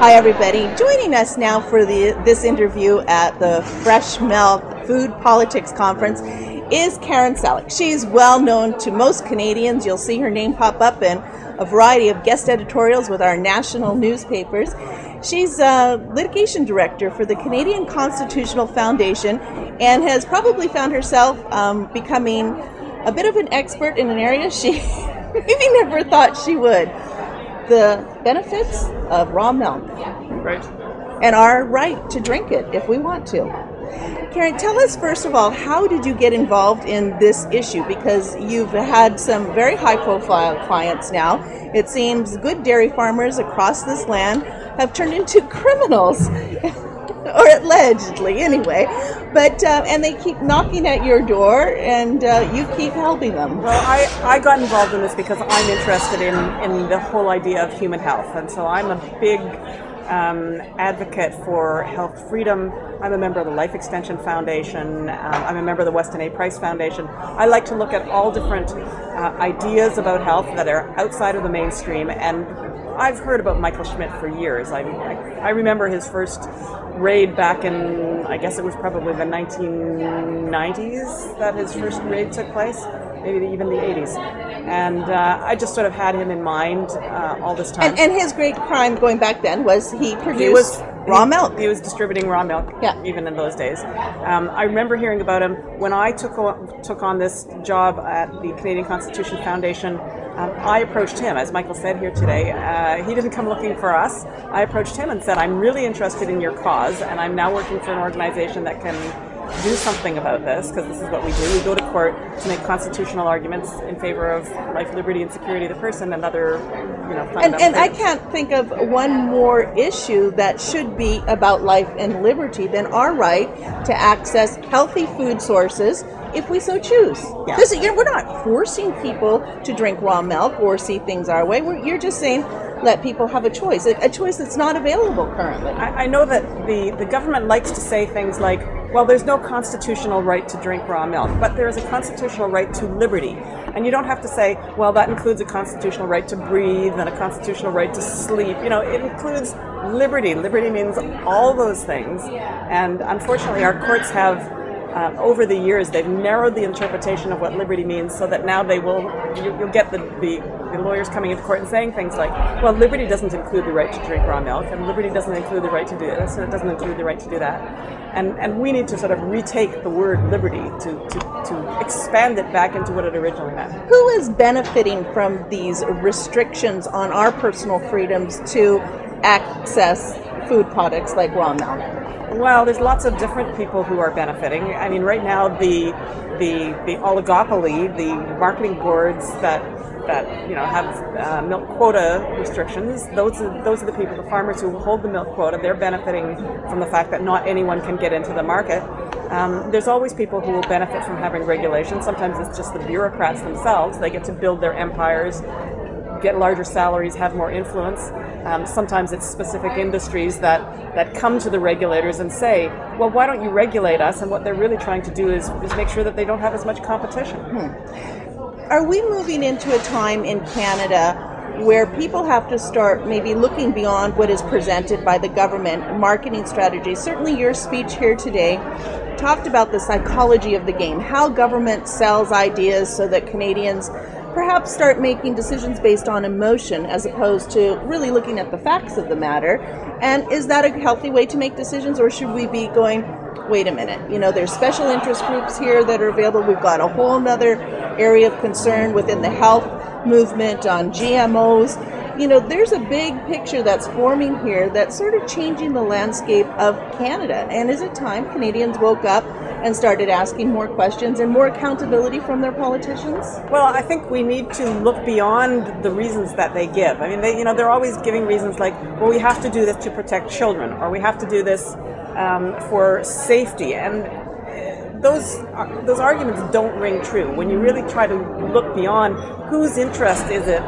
Hi everybody, joining us now for this interview at the Fresh Milk Food Politics Conference is Karen Selick. She's well known to most Canadians. You'll see her name pop up in a variety of guest editorials with our national newspapers. She's a litigation director for the Canadian Constitutional Foundation and has probably found herself becoming a bit of an expert in an area she maybe never thought she would. The benefits of raw milk. Right. And our right to drink it if we want to. Karen, tell us first of all, how did you get involved in this issue? Because you've had some very high-profile clients now. It seems good dairy farmers across this land have turned into criminals, or allegedly anyway. But and they keep knocking at your door, and you keep helping them. Well, I got involved in this because I'm interested in the whole idea of human health, and so I'm a big advocate for health freedom. I'm a member of the Life Extension Foundation. I'm a member of the Weston A. Price Foundation. I like to look at all different ideas about health that are outside of the mainstream, and I've heard about Michael Schmidt for years. I remember his first raid back in, I guess it was probably the 1990s that his first raid took place, maybe even the 80s. And I just sort of had him in mind all this time. And his great crime going back then was he produced raw milk. He was distributing raw milk, even in those days. I remember hearing about him when I took on this job at the Canadian Constitution Foundation. I approached him, as Michael said here today. He didn't come looking for us. I approached him and said, I'm really interested in your cause, and I'm now working for an organization that can do something about this, because this is what we do. We go to court to make constitutional arguments in favor of life, liberty, and security of the person and other, fundamental And I things. can't think of one more issue that should be about life and liberty than our right to access healthy food sources if we so choose. Yeah. We're not forcing people to drink raw milk or see things our way. You're just saying let people have a choice that's not available currently. I know that the government likes to say things like, well, there's no constitutional right to drink raw milk, but there is a constitutional right to liberty. And you don't have to say, well, that includes a constitutional right to breathe and a constitutional right to sleep. It includes liberty. Liberty means all those things. And unfortunately, our courts have, over the years, they've narrowed the interpretation of what liberty means so that now you'll get the lawyers coming into court and saying things like, well, liberty doesn't include the right to drink raw milk, and liberty doesn't include the right to do this, and it doesn't include the right to do that. And we need to sort of retake the word liberty to expand it back into what it originally meant. Who is benefiting from these restrictions on our personal freedoms to access food products like raw milk? Well, there's lots of different people who are benefiting. I mean, right now the oligopoly, the marketing boards that have milk quota restrictions. Those are the people, the farmers who hold the milk quota. They're benefiting from the fact that not anyone can get into the market. There's always people who will benefit from having regulation. Sometimes it's just the bureaucrats themselves. They get to build their empires, get larger salaries, have more influence. Sometimes it's specific industries that come to the regulators and say, well, why don't you regulate us? And what they're really trying to do is make sure that they don't have as much competition. Are we moving into a time in Canada where people have to start maybe looking beyond what is presented by the government marketing strategies? Certainly your speech here today talked about the psychology of the game, how government sells ideas so that Canadians perhaps start making decisions based on emotion as opposed to really looking at the facts of the matter. And is that a healthy way to make decisions, or should we be going, wait a minute, there's special interest groups here that are available. We've got a whole other area of concern within the health movement on GMOs. There's a big picture that's forming here that's sort of changing the landscape of Canada. And is it time Canadians woke up and started asking more questions and more accountability from their politicians? Well, I think we need to look beyond the reasons that they give. I mean, they're always giving reasons like, well, we have to do this to protect children, or we have to do this for safety. And those arguments don't ring true. When you really try to look beyond whose interest is it,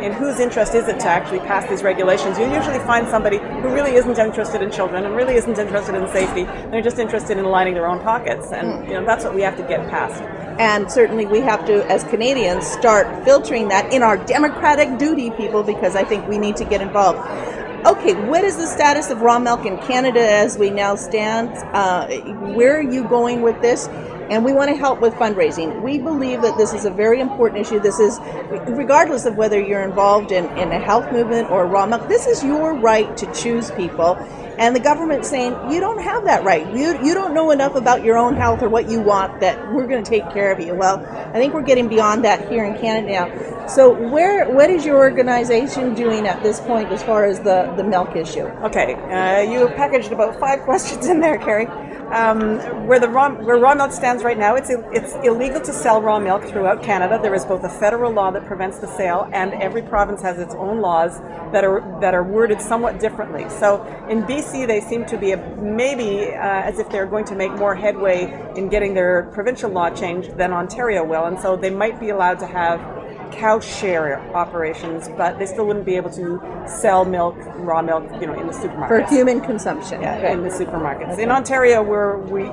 in whose interest is it to actually pass these regulations, you usually find somebody who really isn't interested in children and really isn't interested in safety. They're just interested in lining their own pockets, and that's what we have to get past. And certainly we have to, as Canadians, start filtering that in our democratic duty, people, because I think we need to get involved. Okay, what is the status of raw milk in Canada as we now stand? Where are you going with this? And we want to help with fundraising. We believe that this is a very important issue. This is, regardless of whether you're involved in a health movement or raw milk, this is your right to choose people. And the government's saying, you don't have that right. You don't know enough about your own health or what you want that we're going to take care of you. Well, I think we're getting beyond that here in Canada now. So what is your organization doing at this point as far as the milk issue? Okay, you packaged about 5 questions in there, Kari. Where raw milk stands right now, it's illegal to sell raw milk throughout Canada. There is both a federal law that prevents the sale, and every province has its own laws that are worded somewhat differently. So in BC, they seem to be maybe as if they're going to make more headway in getting their provincial law changed than Ontario will, and so they might be allowed to have cow share operations, but they still wouldn't be able to sell milk, raw milk, in the supermarkets. For human consumption. Yeah, okay. In the supermarkets. Okay. In Ontario,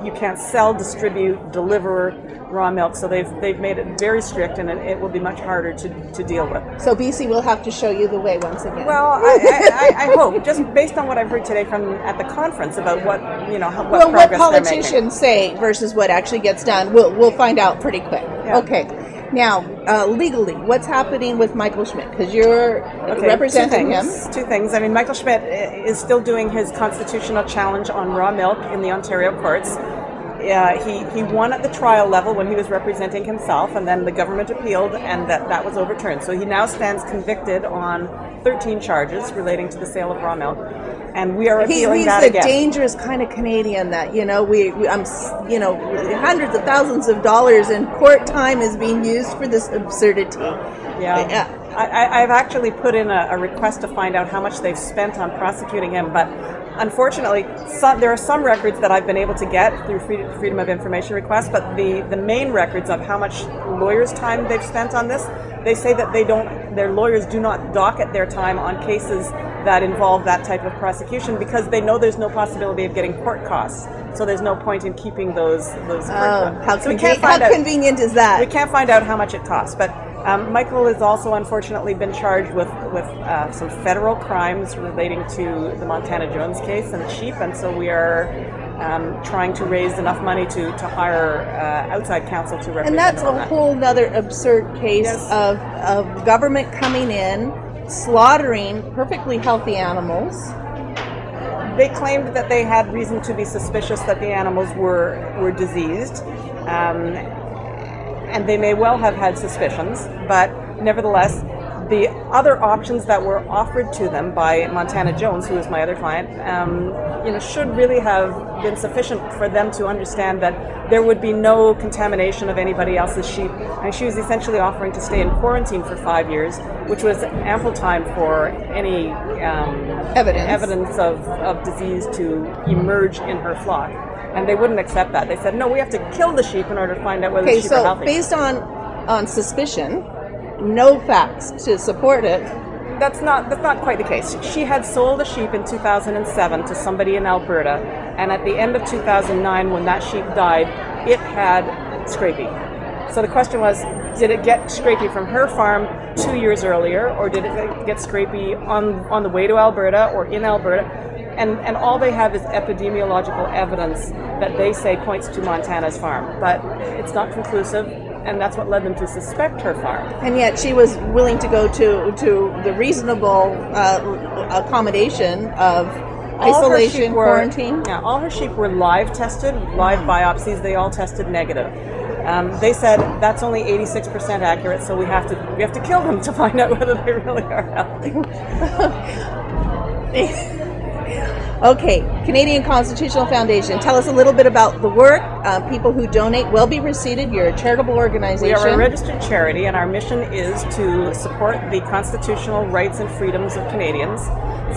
you can't sell, distribute, deliver raw milk, so they've made it very strict, and it will be much harder to deal with. So BC will have to show you the way once again. Well, I hope, just based on what I've heard today at the conference about what progress what politicians say versus what actually gets done, we'll find out pretty quick. Yeah. Okay. Now, legally, what's happening with Michael Schmidt? Because you're representing him. Two things. I mean, Michael Schmidt is still doing his constitutional challenge on raw milk in the Ontario courts. He won at the trial level when he was representing himself, and then the government appealed, and that was overturned. So he now stands convicted on 13 charges relating to the sale of raw milk. And we are appealing that again. He's the dangerous kind of Canadian that, hundreds of thousands of dollars in court time is being used for this absurdity. Yeah. I've actually put in a request to find out how much they've spent on prosecuting him, but unfortunately, there are some records that I've been able to get through Freedom of Information requests, but the main records of how much lawyers' time they've spent on this, they say that their lawyers do not docket their time on cases that involve that type of prosecution because they know there's no possibility of getting court costs. So there's no point in keeping those court costs. How convenient is that? We can't find out how much it costs, but Michael has also unfortunately been charged with some federal crimes relating to the Montana Jones case and the sheep, and so we are trying to raise enough money to hire outside counsel to represent him. And that's a whole other absurd case of government coming in, slaughtering perfectly healthy animals. They claimed that they had reason to be suspicious that the animals were diseased. And they may well have had suspicions, but nevertheless, the other options that were offered to them by Montana Jones, who is my other client, should really have been sufficient for them to understand that there would be no contamination of anybody else's sheep. And she was essentially offering to stay in quarantine for 5 years, which was ample time for any evidence of disease to emerge in her flock. And they wouldn't accept that. They said, no, we have to kill the sheep in order to find out whether the sheep are healthy. Based on suspicion, no facts to support it. That's not quite the case. She had sold a sheep in 2007 to somebody in Alberta, and at the end of 2009, when that sheep died, it had scrapie. So the question was, did it get scrapie from her farm 2 years earlier, or did it get scrapie on the way to Alberta or in Alberta? And all they have is epidemiological evidence that they say points to Montana's farm, but it's not conclusive, and that's what led them to suspect her farm. And yet she was willing to go to the reasonable accommodation of isolation, quarantine. Yeah, all her sheep were live tested, live biopsies. They all tested negative. They said that's only 86% accurate, so we have to kill them to find out whether they really are healthy. Okay, Canadian Constitutional Foundation. Tell us a little bit about the work. People who donate will be receipted. You're a charitable organization. We are a registered charity, and our mission is to support the constitutional rights and freedoms of Canadians.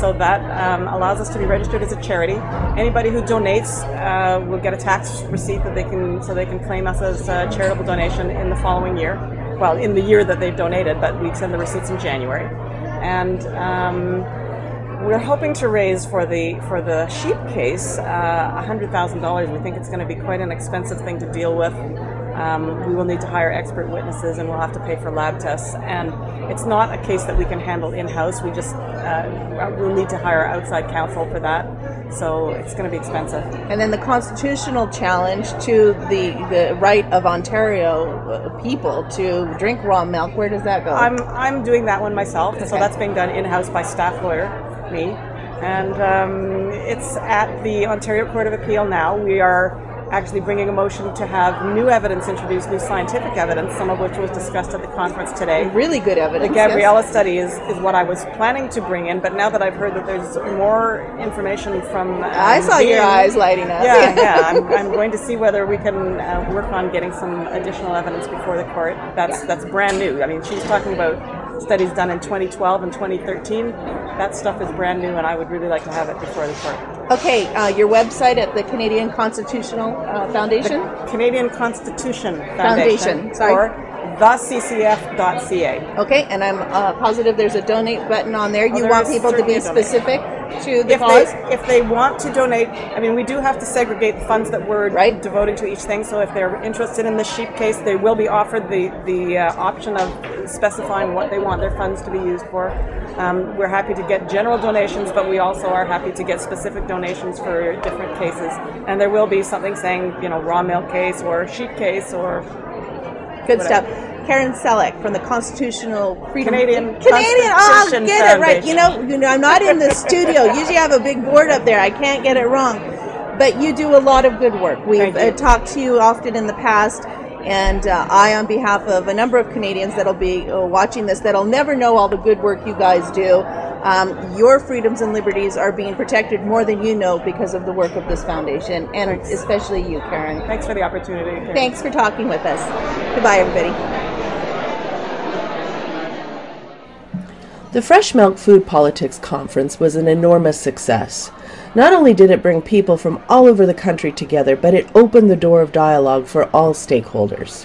So that allows us to be registered as a charity. Anybody who donates will get a tax receipt that they can claim us as a charitable donation in the following year. Well, in the year that they've donated, but we send the receipts in January. And we're hoping to raise for the sheep case $100,000. We think it's going to be quite an expensive thing to deal with. We will need to hire expert witnesses, and we'll have to pay for lab tests. And it's not a case that we can handle in-house. We just we'll need to hire outside counsel for that. So it's going to be expensive. And then the constitutional challenge to the right of Ontario people to drink raw milk. Where does that go? I'm doing that one myself. Okay. So that's being done in-house by staff lawyer, me. And it's at the Ontario Court of Appeal now. We are actually bringing a motion to have new evidence introduced, new scientific evidence, some of which was discussed at the conference today. Really good evidence. The Gabriella study is what I was planning to bring in, but now that I've heard that there's more information from... I saw your eyes lighting up. Yeah. I'm going to see whether we can work on getting some additional evidence before the court. That's brand new. I mean, she's talking about studies done in 2012 and 2013. That stuff is brand new, and I would really like to have it before the court. Okay, your website at the Canadian Constitutional Foundation? The Canadian Constitution Foundation. Sorry. Or TheCCF.ca. Okay, and I'm positive there's a donate button on there. You want people to be specific to the cause? If they want to donate, I mean, we do have to segregate the funds that we're devoting to each thing. So if they're interested in the sheep case, they will be offered the option of specifying what they want their funds to be used for. We're happy to get general donations, but we also are happy to get specific donations for different cases. And there will be something saying, raw milk case or sheep case or good whatever. Stuff. Karen Selick from the Constitutional Freedom Canadian Constitution get Foundation. it right. You know, I'm not in the studio. Usually I have a big board up there. I can't get it wrong. But you do a lot of good work. We've talked to you often in the past, and I, on behalf of a number of Canadians that'll be watching this, that'll never know all the good work you guys do. Your freedoms and liberties are being protected more than you know because of the work of this foundation, and especially you, Karen. Thanks for the opportunity. Karen. Thanks for talking with us. Goodbye, everybody. The Fresh Milk Food Politics Conference was an enormous success. Not only did it bring people from all over the country together, but it opened the door of dialogue for all stakeholders.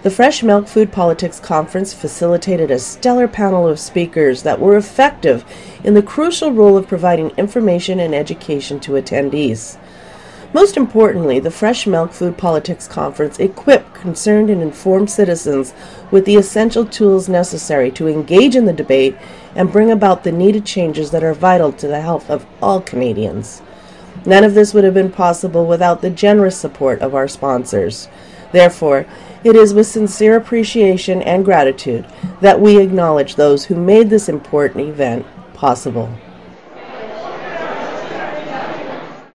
The Fresh Milk Food Politics Conference facilitated a stellar panel of speakers that were effective in the crucial role of providing information and education to attendees. Most importantly, the Fresh Milk Food Politics Conference equipped concerned and informed citizens with the essential tools necessary to engage in the debate and bring about the needed changes that are vital to the health of all Canadians. None of this would have been possible without the generous support of our sponsors. Therefore, it is with sincere appreciation and gratitude that we acknowledge those who made this important event possible.